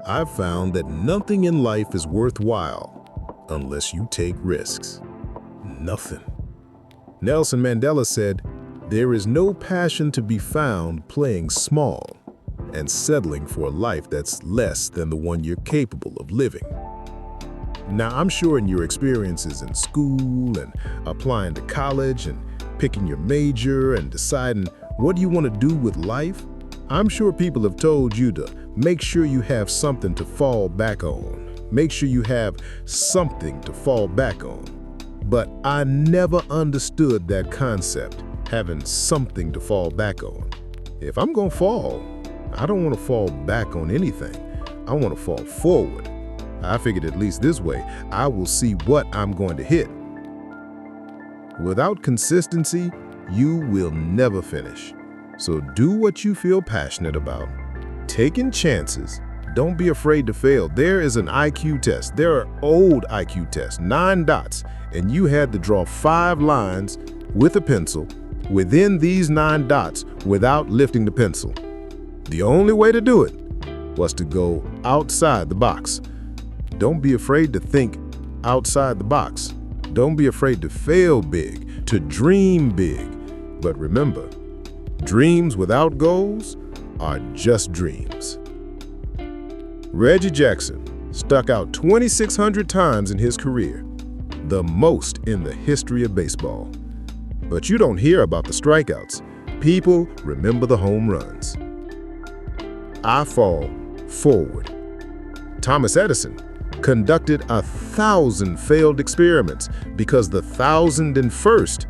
I've found that nothing in life is worthwhile unless you take risks. Nothing. Nelson Mandela said, "There is no passion to be found playing small and settling for a life that's less than the one you're capable of living." Now, I'm sure in your experiences in school and applying to college and picking your major and deciding what you want to do with life, I'm sure people have told you to make sure you have something to fall back on. Make sure you have something to fall back on. But I never understood that concept, having something to fall back on. If I'm going to fall, I don't want to fall back on anything. I want to fall forward. I figured at least this way, I will see what I'm going to hit. Without consistency, you will never finish. So do what you feel passionate about. Taking chances. Don't be afraid to fail. There is an IQ test. There are old IQ tests, 9 dots, and you had to draw 5 lines with a pencil within these 9 dots without lifting the pencil. The only way to do it was to go outside the box. Don't be afraid to think outside the box. Don't be afraid to fail big, to dream big. But remember, dreams without goals are just dreams. Reggie Jackson struck out 2,600 times in his career, the most in the history of baseball. But you don't hear about the strikeouts. People remember the home runs. I fall forward. Thomas Edison conducted 1,000 failed experiments because the 1,001st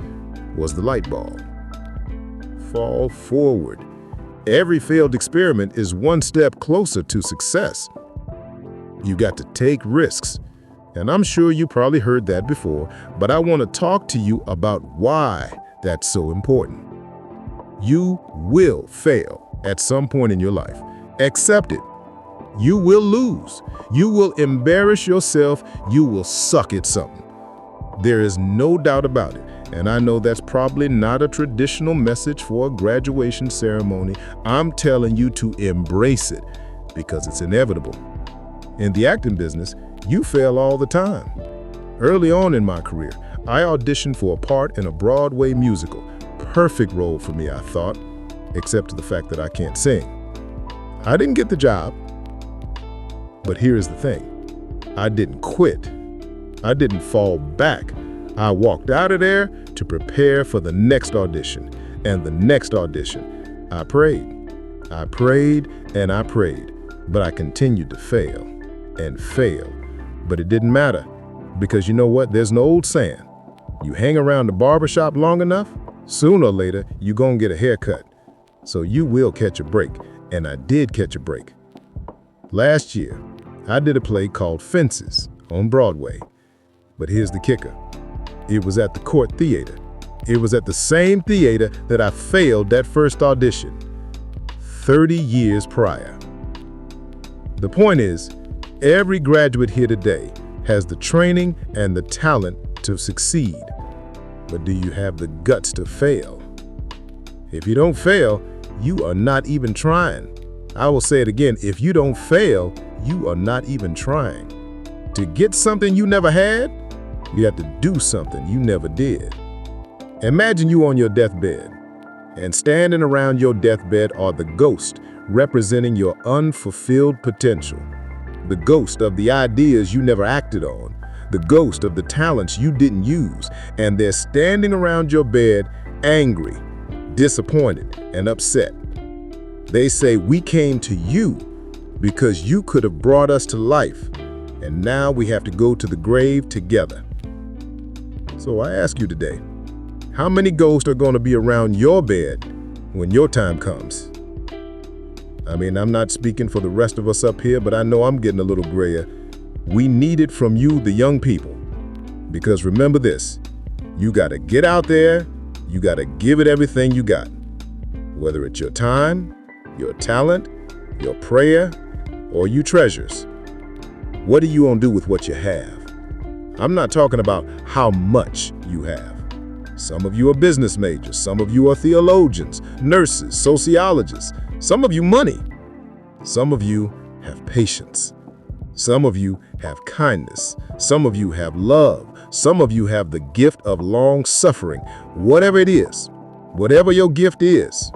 was the light bulb. Fall forward. Every failed experiment is one step closer to success. You got to take risks. And I'm sure you probably heard that before, but I want to talk to you about why that's so important. You will fail at some point in your life. Accept it. You will lose. You will embarrass yourself. You will suck at something. There is no doubt about it. And I know that's probably not a traditional message for a graduation ceremony. I'm telling you to embrace it because it's inevitable. In the acting business, you fail all the time. Early on in my career, I auditioned for a part in a Broadway musical. Perfect role for me, I thought, except for the fact that I can't sing. I didn't get the job. But here's the thing. I didn't quit. I didn't fall back. I walked out of there to prepare for the next audition and the next audition. I prayed and I prayed, but I continued to fail and fail. But it didn't matter because you know what? There's an old saying. You hang around the barbershop long enough, sooner or later, you're gonna get a haircut. So you will catch a break, and I did catch a break. Last year, I did a play called Fences on Broadway. But here's the kicker. It was at the Court Theater. It was at the same theater that I failed that first audition 30 years prior. The point is, every graduate here today has the training and the talent to succeed. But do you have the guts to fail? If you don't fail, you are not even trying. I will say it again, if you don't fail, you are not even trying. To get something you never had, you have to do something you never did. Imagine you on your deathbed, and standing around your deathbed are the ghosts representing your unfulfilled potential, the ghost of the ideas you never acted on, the ghost of the talents you didn't use, and they're standing around your bed angry, disappointed, and upset. They say, "We came to you because you could have brought us to life, and now we have to go to the grave together." So I ask you today, how many ghosts are going to be around your bed when your time comes? I mean, I'm not speaking for the rest of us up here, but I know I'm getting a little grayer. We need it from you, the young people. Because remember this, you got to get out there, you got to give it everything you got. Whether it's your time, your talent, your prayer, or your treasures. What are you going to do with what you have? I'm not talking about how much you have. Some of you are business majors, some of you are theologians, nurses, sociologists, some of you money. Some of you have patience. Some of you have kindness. Some of you have love. Some of you have the gift of long suffering. Whatever it is, whatever your gift is,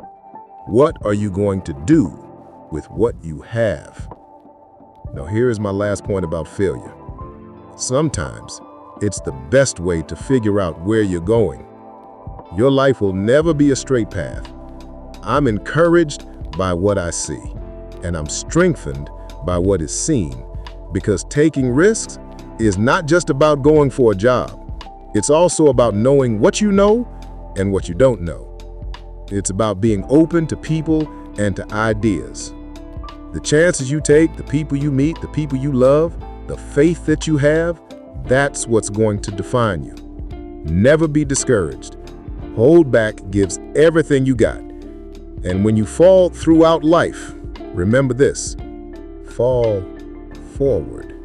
what are you going to do with what you have? Now, here is my last point about failure. Sometimes it's the best way to figure out where you're going. Your life will never be a straight path. I'm encouraged by what I see, and I'm strengthened by what is seen, because taking risks is not just about going for a job. It's also about knowing what you know and what you don't know. It's about being open to people and to ideas. The chances you take, the people you meet, the people you love, the faith that you have, that's what's going to define you. Never be discouraged. Hold back gives everything you got. And when you fall throughout life, remember this: fall forward.